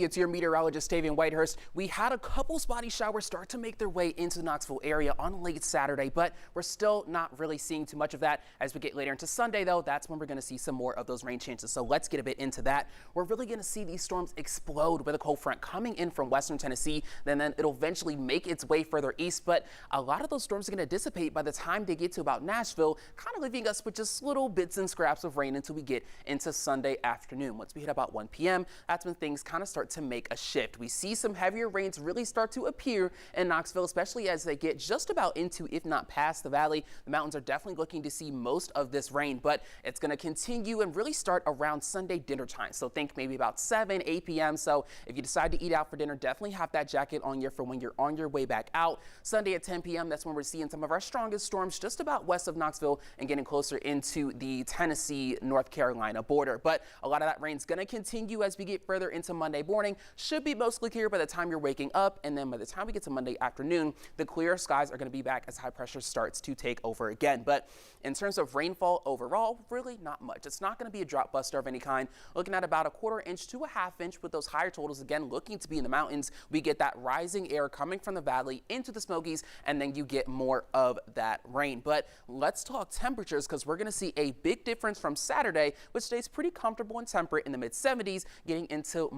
It's your meteorologist, Tavian Whitehurst. We had a couple spotty showers start to make their way into the Knoxville area on late Saturday, but we're still not really seeing too much of that. As we get later into Sunday, though, that's when we're going to see some more of those rain chances. So let's get a bit into that. We're really going to see these storms explode with a cold front coming in from western Tennessee. Then it'll eventually make its way further east. But a lot of those storms are going to dissipate by the time they get to about Nashville, kind of leaving us with just little bits and scraps of rain until we get into Sunday afternoon. Once we hit about 1 p.m., that's when things kind of start to make a shift. We see some heavier rains really start to appear in Knoxville, especially as they get just about into, if not past the valley. The mountains are definitely looking to see most of this rain, but it's going to continue and really start around Sunday dinner time. So think maybe about 7, 8 p.m. So if you decide to eat out for dinner, definitely have that jacket on you for when you're on your way back out. Sunday at 10 p.m., that's when we're seeing some of our strongest storms just about west of Knoxville and getting closer into the Tennessee, North Carolina border. But a lot of that rain's going to continue as we get further into Monday morning. Should be mostly clear by the time you're waking up, and then by the time we get to Monday afternoon, the clear skies are going to be back as high pressure starts to take over again. But in terms of rainfall overall, really not much. It's not going to be a drop buster of any kind. Looking at about a 1/4 inch to a 1/2 inch with those higher totals again looking to be in the mountains. We get that rising air coming from the valley into the Smokies, and then you get more of that rain. But let's talk temperatures, because we're going to see a big difference from Saturday, which stays pretty comfortable and temperate in the mid-70s, getting into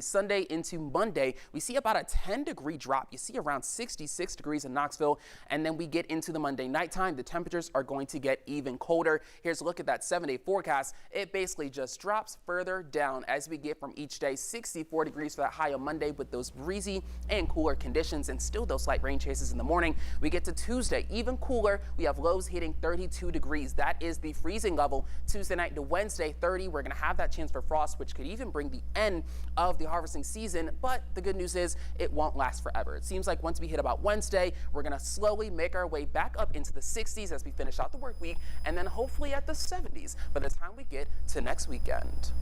Sunday into Monday. We see about a 10-degree drop. You see around 66 degrees in Knoxville, and then we get into the Monday nighttime. The temperatures are going to get even colder. Here's a look at that 7-day forecast. It basically just drops further down as we get from each day. 64 degrees for that high on Monday with those breezy and cooler conditions, and still those slight rain chases in the morning. We get to Tuesday, even cooler. We have lows hitting 32 degrees. That is the freezing level. Tuesday night to Wednesday, 30. We're going to have that chance for frost, which could even bring the end of the harvesting season. But the good news is it won't last forever. It seems like once we hit about Wednesday, we're going to slowly make our way back up into the 60s as we finish out the work week, and then hopefully at the 70s by the time we get to next weekend.